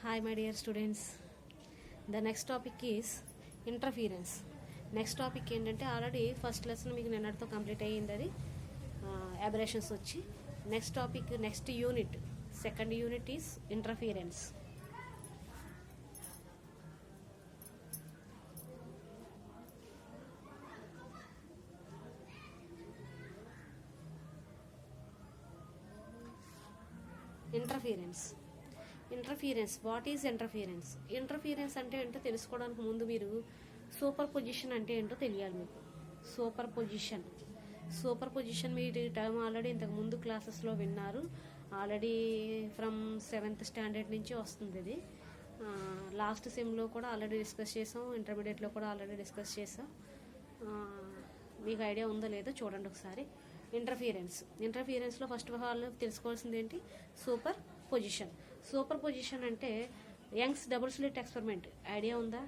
Hi my dear students, the next topic is interference. Next topic ఏంటంటే already first lesson మీకు నిన్నటితో complete అయ్యింది, అది అబరేషన్స్ వచ్చి. Next topic next unit second unit is interference. Interference what is interference అంటే ఏంటో తెలుసుకోవడానికి ముందు మీరు సూపర్ పొజిషన్ అంటే ఏంటో తెలియాలి మీకు. సూపర్ పొజిషన్ మీరు ఈ టర్మ్ ఆల్రెడీ ఇంతకు ముందు క్లాసెస్లో విన్నారు. ఆల్రెడీ ఫ్రమ్ 7th స్టాండర్డ్ నుంచి వస్తుంది ఇది. లాస్ట్ సెమ్లో కూడా ఆల్రెడీ డిస్కస్ చేసాం, ఇంటర్మీడియట్లో కూడా ఆల్రెడీ డిస్కస్ చేసాం. మీకు ఐడియా ఉందో లేదో చూడండి ఒకసారి. ఇంటర్ఫీరెన్స్లో ఫస్ట్ ఆఫ్ ఆల్ తెలుసుకోవాల్సింది ఏంటి? సూపర్ పొజిషన్ అంటే Young's double slit experiment idea ఉందా?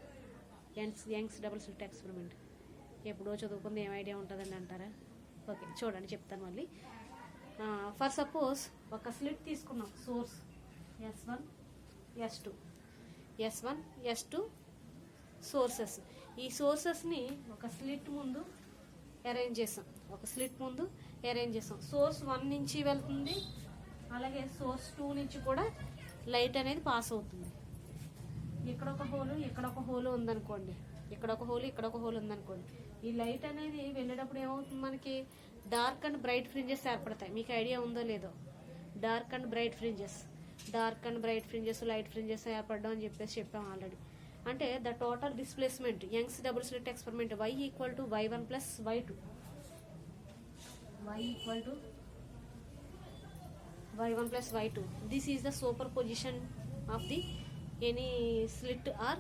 యంగ్స్ డబుల్ స్లిట్ ఎక్స్పెరిమెంట్ ఎప్పుడో చదువుకుంది, ఏం ఐడియా ఉంటుందండి అంటారా? ఓకే చూడండి, చెప్తాను మళ్ళీ. ఫర్ సపోజ్ ఒక స్లిట్ తీసుకున్నాం, సోర్స్ S1 S2 సోర్సెస్. ఈ సోర్సెస్ని ఒక స్లిట్ ముందు అరేంజ్ చేసాం. సోర్స్ 1 నుంచి వెళ్తుంది, అలాగే సోర్స్ 2 నుంచి కూడా లైట్ అనేది పాస్ అవుతుంది. ఇక్కడ ఒక హోల్ ఉందనుకోండి, ఇక్కడ ఒక హోల్ ఉందనుకోండి. ఈ లైట్ అనేది వెళ్ళేటప్పుడు ఏమవుతుంది, మనకి డార్క్ అండ్ బ్రైట్ ఫ్రింజెస్ ఏర్పడతాయి. మీకు ఐడియా ఉందో లేదో? Dark and bright fringes, light fringes ఏర్పడడం అని చెప్పాం ఆల్రెడీ. అంటే the total displacement Young's double slit experiment y equal to y1 plus y2. This is the superposition of the any slit or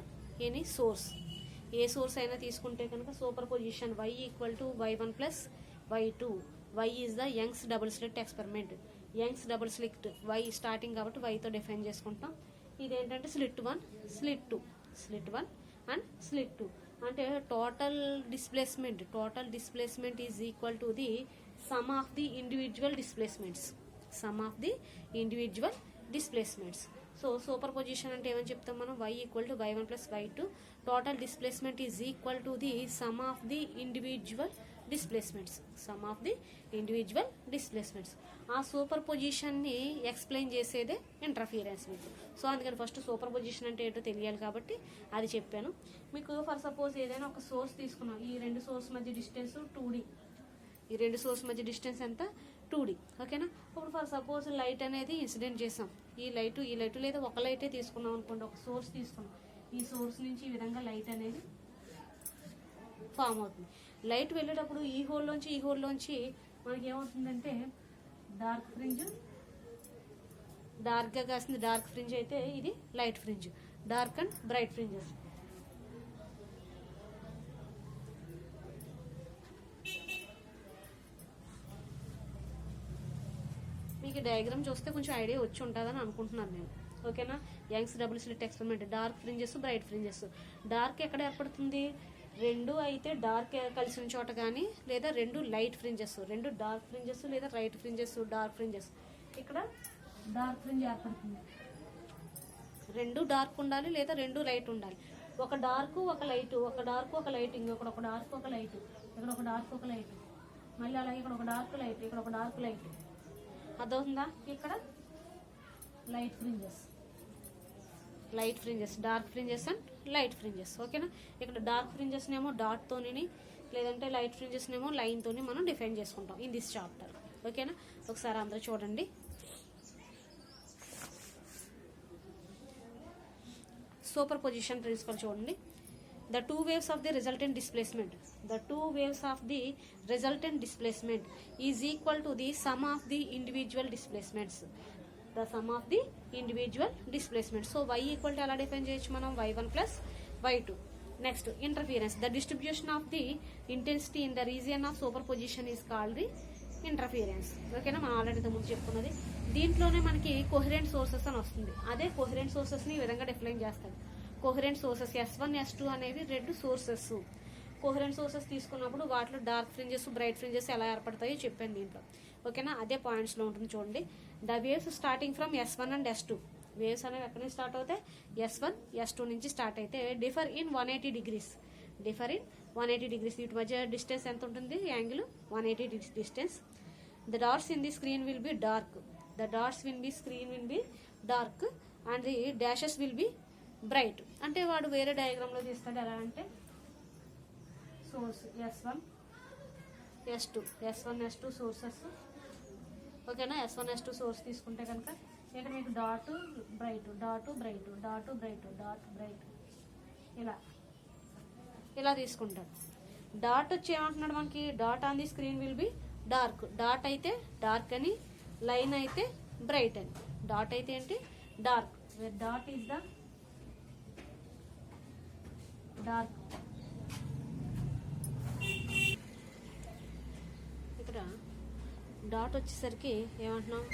any source. A source అయినా తీసుకుంటే కనుక super position y equal to y1 plus y2. y is the Young's double slit experiment. Young's double slit y starting కాబట్టి yతో define చేసుకుంటాం. ఇదేంటంటే slit 1 and slit 2. అంటే total displacement is equal to the some of the individual displacements. So super position అంటే ఏమని చెప్తాం మనం? y equal to y1 plus y2. Total displacement is equal to the some of the individual displacements. ఆ super పొజిషన్ని explain చేసేదే interference మీకు. So అందుకని first super position అంటే ఏంటో తెలియాలి కాబట్టి అది చెప్పాను మీకు. ఫర్ సపోజ్ ఏదైనా ఒక సోర్స్ తీసుకున్నాం, ఈ రెండు సోర్స్ మధ్య డిస్టెన్స్ 2D. ఎంత? 2D. ఓకేనా? ఇప్పుడు ఫర్ సపోజ్ లైట్ అనేది ఇన్సిడెంట్ చేసాం. ఈ లైట్ లేదా ఒక లైటే తీసుకున్నాం అనుకోండి, ఒక సోర్స్ తీసుకున్నాం. ఈ సోర్స్ నుంచి ఈ విధంగా లైట్ అనేది ఫామ్ అవుతుంది. లైట్ వెళ్ళేటప్పుడు ఈ హోల్లోంచి మనకి ఏమవుతుందంటే డార్క్గా కాసింది డార్క్ ఫ్రింజ్ అయితే ఇది light fringe. Dark and bright fringes. మీకు డయాగ్రామ్ చూస్తే కొంచెం ఐడియా వచ్చి ఉంటుందని అనుకుంటున్నాను నేను. ఓకేనా? Young's double slit experiment, dark fringes, bright fringes. Dark ఎక్కడ ఏర్పడుతుంది? రెండు అయితే డార్క్ కలిసిన చోట కానీ, లేదా రెండు లైట్ ఫ్రింజెస్, రెండు డార్క్ ఫ్రింజెస్ లేదా రైట్ ఫ్రింజెస్, డార్క్ ఫ్రింజెస్. ఇక్కడ డార్క్ ఫ్రింజ్ ఏర్పడుతుంది. రెండు డార్క్ ఉండాలి లేదా రెండు లైట్ ఉండాలి. ఒక డార్క్ ఒక లైట్, ఇంకొకటి ఒక డార్క్ ఒక లైట్, ఇక్కడ ఒక డార్క్ ఒక లైట్, మళ్ళీ అలాగే ఇక్కడ ఒక డార్క్ లైట్, ఇక్కడ ఒక డార్క్ లైట్. అర్థవుతుందా? ఇక్కడ light fringes, dark fringes and light fringes. ఓకేనా? ఇక్కడ డార్క్ ఫ్రింజెస్నేమో డాట్తోని, లేదంటే లైట్ ఫ్రింజెస్నేమో లైన్తోని మనం డిఫైన్ చేసుకుంటాం ఇన్ దిస్ చాప్టర్. ఓకేనా? ఒకసారి అందరూ చూడండి. సూపర్ పొజిషన్ ప్రిన్సిపల్ చూడండి. The two waves of the resultant displacement is equal to the sum of the individual displacements. So y equal to ఎలా డిఫైన్ చేయొచ్చు మనం? y1 plus y2. Next interference. The distribution of the intensity in the region of superposition is called the interference. ఓకేనా? మనం already ముందు చెప్పుకున్నది. దీంట్లోనే మనకి coherent sources అని వస్తుంది. అదే కోహరెంట్ సోర్సెస్ని ఈ విధంగా డిఫైన్ చేస్తాడు. కోహరెంట్ సోర్సెస్ S1 S2 అనేవి రెండు సోర్సెస్. కోహరెంట్ సోర్సెస్ తీసుకున్నప్పుడు వాటిలో డార్క్ ఫ్రింజెస్, బ్రైట్ ఫ్రింజెస్ ఎలా ఏర్పడతాయో చెప్పాను దీంట్లో. ఓకేనా? అదే పాయింట్స్లో ఉంటుంది చూడండి. The waves starting from S1 and S2 waves అనేవి ఎక్కడి నుంచి స్టార్ట్ అవుతాయి, S1 S2 నుంచి స్టార్ట్ అయితే differ in 180 degrees. Differ in 180 degrees. వీటి మధ్య డిస్టెన్స్ ఎంత ఉంటుంది, angle 180 distance. The dots in the screen will be dark. The dots will be screen will be dark and the dashes will be bright. అంటే వాడు వేరే డయాగ్రామ్లో తీస్తాడు. ఎలా అంటే source S1 S2 S1 S2 sources. ఓకేనా, S1 S2 source తీసుకుంటే కనుక ఇక్కడ మీకు dot bright, dot bright, dot bright, dot bright ఇలా తీసుకుంటాడు. డాట్ వచ్చి ఏమంటున్నాడు మనకి, dot on the screen will be dark. Dot అయితే డార్క్ అని, లైన్ అయితే బ్రైట్ అని. డాట్ అయితే ఏంటి, dark. Dot is the dark. ఇక్కడ డాట్ వచ్చేసరికి ఏమంటున్నాం,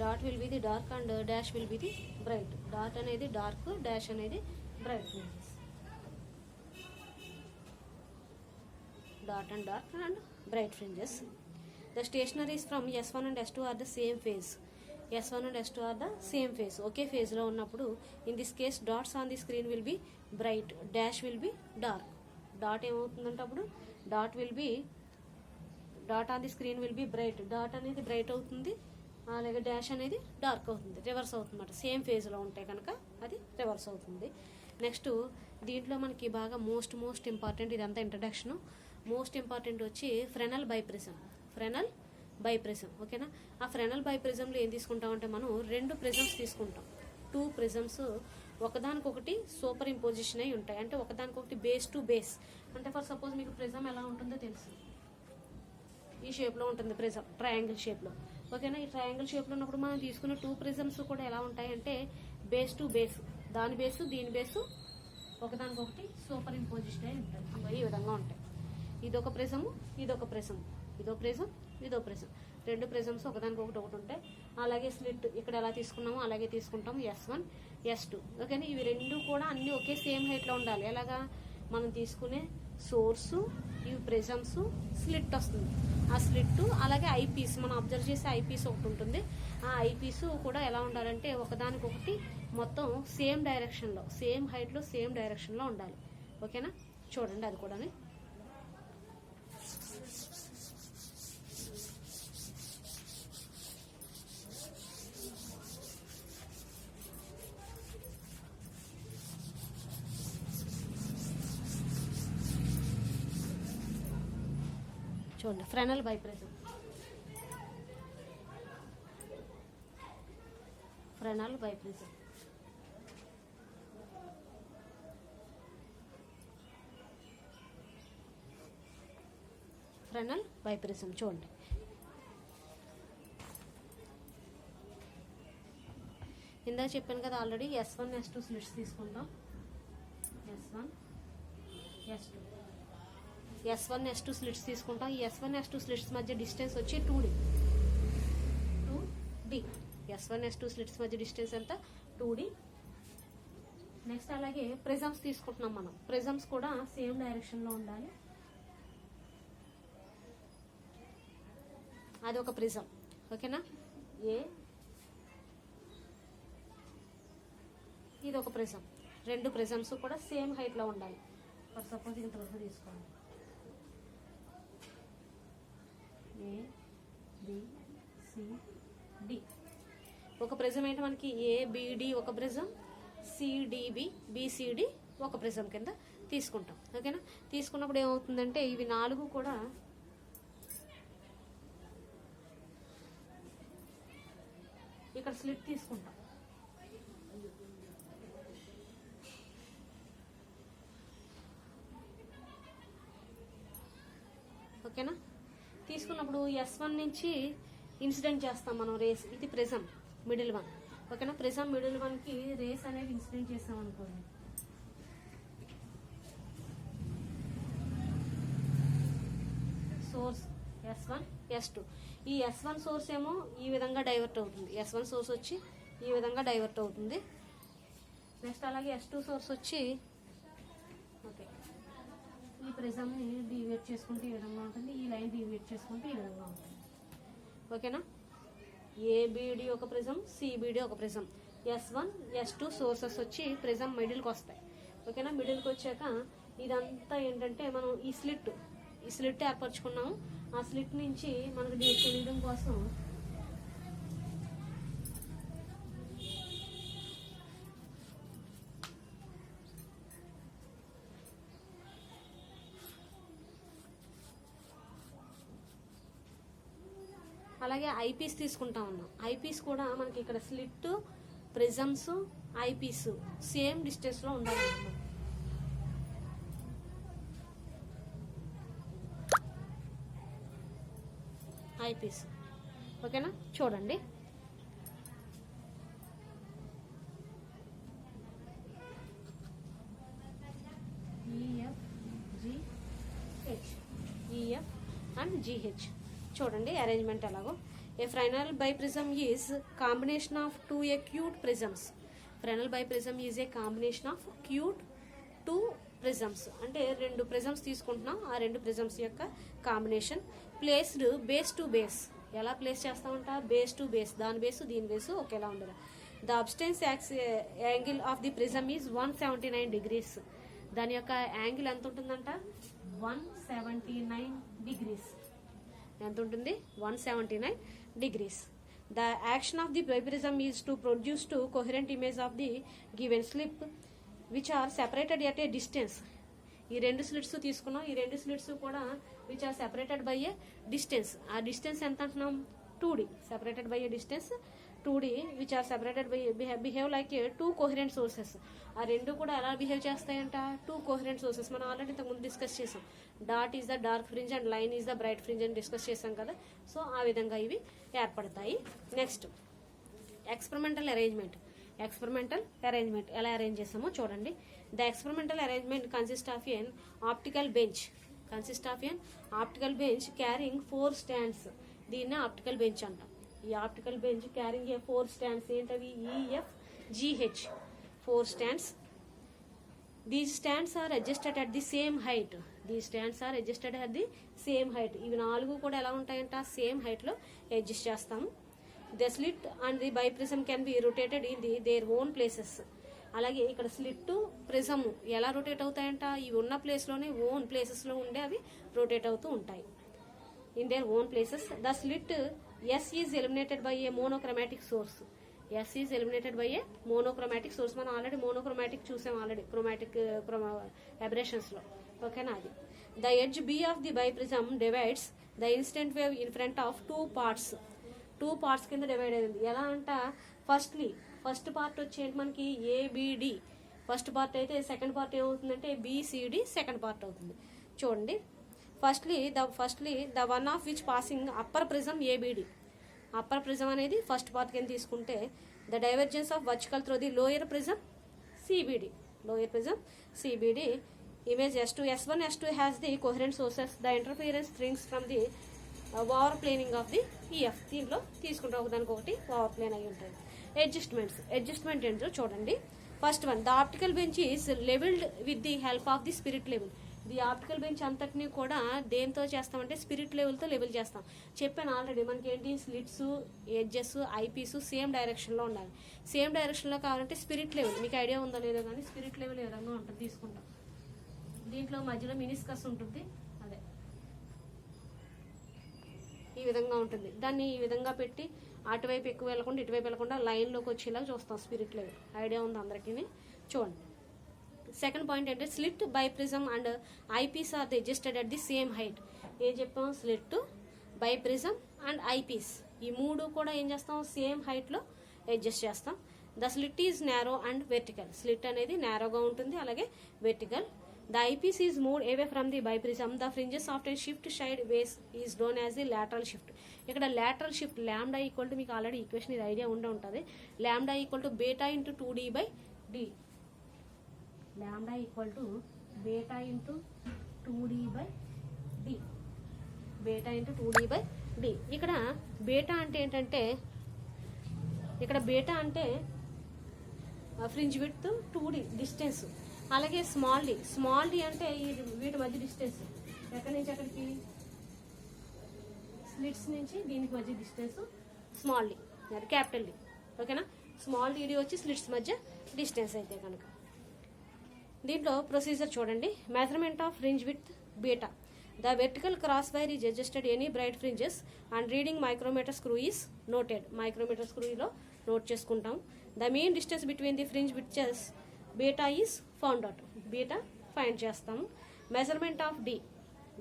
dot will be the dark and dash will be the bright. Dot అనేది డార్క్, డాష్ అనేది bright. Dot and dark and bright fringes. The stationeries from S1 and S2 are the same phase. S1 and S2 are the same phase, ఒకే ఫేజ్లో ఉన్నప్పుడు in this case dots on the screen will be bright, dash will be dark. Dot ఏమవుతుందంటే అప్పుడు dot will be, dot on the screen will be bright. Dot అనేది bright అవుతుంది, అలాగే dash అనేది dark అవుతుంది, రివర్స్ అవుతుంది అన్నమాట. సేమ్ ఫేజ్లో ఉంటే కనుక అది రివర్స్ అవుతుంది. నెక్స్ట్ దీంట్లో మనకి బాగా మోస్ట్ ఇంపార్టెంట్, ఇదంతా ఇంట్రడక్షన్. మోస్ట్ ఇంపార్టెంట్ వచ్చి ఫ్రెనల్ బైప్రిజం. Frenal biprism. ఓకేనా, ఆ ఫ్రెనల్ బైప్రిజంలో ఏం తీసుకుంటామంటే మనం 2 ప్రిజమ్స్ తీసుకుంటాం. 2 ప్రిజమ్స్ ఒకదానికొకటి సూపర్ ఇంపోజిషన్ అయి ఉంటాయి. అంటే ఒకదానికొకటి బేస్ టు బేస్. అంటే ఫర్ సపోజ్ మీకు ప్రిజం ఎలా ఉంటుందో తెలుసు, ఈ షేప్లో ఉంటుంది ప్రిజం, ట్రయాంగిల్ షేప్లో. ఓకేనా, ఈ ట్రయాంగిల్ షేప్లో ఉన్నప్పుడు మనం తీసుకున్న 2 ప్రిజమ్స్ కూడా ఎలా ఉంటాయంటే బేస్ టు బేస్, దాని బేసు దీని బేసు ఒకదానికొకటి సూపర్ ఇంపోజిషన్ అయి ఉంటాయి. ఈ విధంగా ఉంటాయి. ఇదొక ప్రిజము, ఇదొక ప్రిజం, ఇదో ప్రిజం, ఇదో ప్రిజం. 2 ప్రిజమ్స్ ఒకదానికొకటి ఉంటాయి. అలాగే స్లిట్ ఇక్కడ ఎలా తీసుకున్నామో అలాగే తీసుకుంటాము, S1 S2. ఓకేనా, ఇవి 2 కూడా అన్నీ ఒకే సేమ్ హైట్లో ఉండాలి. ఎలాగా, మనం తీసుకునే సోర్సు, ఇవి ప్రిజమ్స్, స్లిట్ వస్తుంది. ఆ స్లిట్ అలాగే ఐపీస్, మనం అబ్జర్వ్ చేసే ఐపీస్ ఒకటి ఉంటుంది. ఆ ఐపీస్ కూడా ఎలా ఉండాలంటే ఒకదానికొకటి మొత్తం సేమ్ డైరెక్షన్లో, సేమ్ హైట్లో, సేమ్ డైరెక్షన్లో ఉండాలి. ఓకేనా, చూడండి అది కూడా. చూడండి, frenal biprism. Frenal biprism. Frenal biprism చూడండి. ఇందాక చెప్పాను కదా ఆల్రెడీ, S1 S2 స్లిట్స్ తీసుకుందాం. S1 S2 S1 S2 slits తీసుకుంటాం. ఈ S1 S2 స్లిట్స్ మధ్య డిస్టెన్స్ వచ్చి 2D. S1 S2 స్లిట్స్ మధ్య డిస్టెన్స్ ఎంత, 2D. నెక్స్ట్ అలాగే ప్రిజమ్స్ తీసుకుంటున్నాం మనం. ప్రిజమ్స్ కూడా సేమ్ డైరెక్షన్లో ఉండాలి. అది ఒక ప్రిజం. ఓకేనా, ఇది ఒక ప్రిజం. 2 ప్రిజమ్స్ కూడా సేమ్ హైట్లో ఉండాలి. ఫర్ సపోజ్ ఇంత వరకు తీసుకోండి, ABCD. ఒక ప్రిజం ఏంటి మనకి, ABD ఒక ప్రిజం, CDB BCD ఒక ప్రిజం కింద తీసుకుంటాం. ఓకేనా, తీసుకున్నప్పుడు ఏమవుతుందంటే ఇవి 4 కూడా ఇక్కడ స్లిట్ తీసుకుంటాం. ఓకేనా, తీసుకున్నప్పుడు S1 నుంచి ఇన్సిడెంట్ చేస్తాం మనం రేస్. ఇది ప్రిజం మిడిల్ వన్. ఓకేనా, ప్రిజం మిడిల్ వన్కి రేస్ అనేది ఇన్సిడెంట్ చేస్తాం అనుకోండి. Source S1 S2. ఈ S1 సోర్స్ ఏమో ఈ విధంగా డైవర్ట్ అవుతుంది. S1 సోర్స్ వచ్చి ఈ విధంగా డైవర్ట్ అవుతుంది. నెక్స్ట్ అలాగే S2 సోర్స్ వచ్చి ఓకే ఈ ప్రిజంని డీవియేట్ చేసుకుంటే ఈ విధంగా ఉంటుంది, ఈ లైన్ డీవియేట్ చేసుకుంటే ఈ విధంగా ఉంటుంది. ఓకేనా, ABD ఒక ప్రిజం, CBD ఒక ప్రిజం. S1 S2 సోర్సెస్ వచ్చి ప్రిజం మిడిల్కి వస్తాయి. ఓకేనా, మిడిల్కి వచ్చాక ఇదంతా ఏంటంటే మనం ఈ స్లిట్ ఏర్పరచుకున్నాము. ఆ స్లిట్ నుంచి మనకు తెలియడం కోసం అలాగే ఐపీస్ తీసుకుంటా ఉన్నాం. ఐపీస్ కూడా మనకి ఇక్కడ స్లిట్, ప్రిజమ్స్, ఐపీస్ సేమ్ డిస్టెన్స్లో ఉండాలన్నమాట. ఐపీస్ ఓకేనా, చూడండి EF అండ్ GH. చూడండి అరేంజ్మెంట్ ఎలాగో. A Fresnel biprism is combination of two acute prisms. Fresnel biprism is a combination of acute two prisms. అంటే రెండు ప్రిజమ్స్ తీసుకుంటున్నాం, ఆ రెండు ప్రిజమ్స్ యొక్క combination. Placed base to base. ఎలా ప్లేస్ చేస్తామంట? బేస్ టు బేస్, దాని బేసు దీని బేసు ఒకేలా ఉండదు. The obtuse angle of the prism is 179 degrees. దాని యొక్క యాంగిల్ ఎంత ఉంటుందంట? 179 degrees. ఎంత ఉంటుంది? 179 degrees. The action of the biprism is to produce two coherent images of the given slip which are separated at a distance. ఈ రెండు slits తీసుకున్నాం. ఈ రెండు స్లిట్స్ కూడా which are separated by a distance. ఆ distance ఎంత అంటున్నాం? 2D. Separated by a distance 2D which are separated by behave like a two coherent sources. ఆ రెండు కూడా ఎలా బిహేవ్ చేస్తాయంట? Two coherent sources. మనం ఆల్రెడీ ఇంతకుముందు డిస్కస్ చేసాం. Dot is the dark fringe and line is the bright fringe అని discuss చేసాం కదా. సో ఆ విధంగా ఇవి ఏర్పడతాయి. Next experimental arrangement. Experimental arrangement ఎలా అరేంజ్ చేసామో చూడండి. The experimental arrangement consist of an optical bench. Carrying 4 stands. దీన్నే ఆప్టికల్ బెంచ్ అంటాం. ఈ optical bench carrying a 4 stands. ఏంటవి? EF GH 4 stands. These stands are adjusted at the same height. ఇవి 4 కూడా ఎలా ఉంటాయంట? సేమ్ హైట్లో అడ్జస్ట్ చేస్తాము. The slit and the biprism can be rotated in their own places. అలాగే ఇక్కడ స్లిట్, ప్రిజము ఎలా రొటేట్ అవుతాయంట? ఇవి ఉన్న ప్లేస్లోనే ఓన్ ప్లేసెస్లో ఉండే అవి రొటేట్ అవుతూ ఉంటాయి. In their own places. The slit S is eliminated by A monochromatic source. మనం ఆల్రెడీ మోనోక్రోమాటిక్ చూసాం, ఆల్రెడీ క్రోమాటిక్ అబరేషన్స్లో. ఓకేనా, అది. The edge B of the biprism divides the incident wave in front of 2 parts. 2 parts కింద divide అయింది. ఎలా అంట? First part వచ్చేది మనకి ABD ఫస్ట్ పార్ట్ అయితే, సెకండ్ పార్ట్ ఏమవుతుందంటే BCD సెకండ్ పార్ట్ అవుతుంది. చూడండి, firstly the one of which passing upper prism ABD. Upper prism అనేది ఫస్ట్ పార్ట్ కింద తీసుకుంటే the divergence of vertical through the lower prism CBD. Image S1 S2 has the coherent sources. The interference strings from the over planning of the EF. దీంట్లో తీసుకుంటే ఒకదానికి ఒకటి over plane అయి ఉంటుంది. Adjustment ఏంటో చూడండి. First one, the optical bench is levelled with the help of the spirit level. The optical bench అంతటినీ కూడా దేంతో చేస్తామంటే స్పిరిట్ లెవెల్తో లెవెల్ చేస్తాం. చెప్పాను ఆల్రెడీ, మనకి ఏంటి? స్లిట్స్, ఎడ్జెస్, ఐపీస్ సేమ్ డైరెక్షన్లో ఉండాలి. సేమ్ డైరెక్షన్లో కావాలంటే స్పిరిట్ లెవెల్, మీకు ఐడియా ఉందో లేదో కానీ స్పిరిట్ లెవెల్ ఏ విధంగా ఉంటుంది తీసుకుంటాం. దీంట్లో మధ్యలో మినిస్కస్ ఉంటుంది, అదే ఈ విధంగా ఉంటుంది. దాన్ని ఈ విధంగా పెట్టి అటువైపు ఎక్కువ వెళ్ళకుండా ఇటువైపు వెళ్ళకుండా లైన్లోకి వచ్చేలా చూస్తాం స్పిరిట్ లెవెల్. ఐడియా ఉంది అందరికీ? చూడండి. సెకండ్ పాయింట్ అంటే slit, biprism and eyepiece are adjusted at the same height. ఏం చెప్పాం? స్లిట్, బైప్రిజం అండ్ ఐపీస్ ఈ 3 కూడా ఏం చేస్తాం? సేమ్ హైట్లో అడ్జస్ట్ చేస్తాం. The slit is narrow and vertical. Slit అనేది నారోగా ఉంటుంది, అలాగే vertical. The eyepiece is moved away from the biprism. The fringes of a shift sideways is known as the lateral shift. ఇక్కడ lateral shift lambda equal to, మీకు already equation ఇది idea ఉంటుంది, lambda equal to beta into 2D/D. Lambda equal to beta into 2D/D. ఇక్కడ beta అంటే ఏంటంటే, ఇక్కడ beta అంటే fringe width 2D distance. అలాగే స్మాల్ డి అంటే వీటి మధ్య డిస్టెన్స్. ఎక్కడి నుంచి ఎక్కడికి? స్లిట్స్ నుంచి దీనికి మధ్య డిస్టెన్స్ స్మాల్ డి, అది క్యాపిటల్ డి. ఓకేనా? స్మాల్ డీడీ వచ్చి స్లిట్స్ మధ్య డిస్టెన్స్ అయితే కనుక. దీంట్లో ప్రొసీజర్ చూడండి. Measurement of fringe with beta. The vertical cross wire is adjusted any bright fringes and reading micrometer screw is noted. Micrometer స్క్రూలో note చేసుకుంటాం. The main distance between the fringe which is beta is found out. Beta find చేస్తాము. Measurement of D.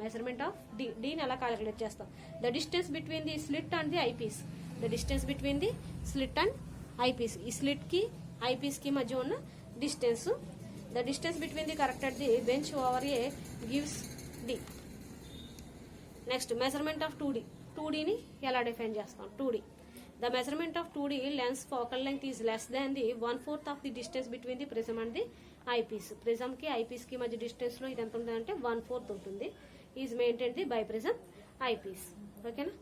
Measurement of డీని ఎలా calculate చేస్తాం? The distance between the slit and the eyepiece. The distance between the slit and eyepiece. ఈ స్లిట్కి ఐపీస్కి మధ్య ఉన్న distance. The distance between the corrected the bench over a gives D. Next measurement of 2D. 2Dని ఎలా define చేస్తాం? 2D. The measurement of 2D lens focal length is less than the 1/4 of the distance between the prism and the eyepiece. ప్రిజమ్కి ఐపీస్కి మధ్య డిస్టెన్స్లో ఇది ఎంత ఉంటుందంటే 1/4 ఉంటుంది. Is maintain the by prism eyepiece. ఓకేనా.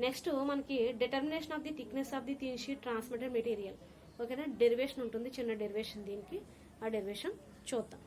నెక్స్ట్ మనకి determination of the thickness of the thin sheet transmitted material. ఓకేనా. డెరివేషన్ ఉంటుంది, చిన్న డెరివేషన్ దీనికి. ఆ డెరివేషన్ చూద్దాం.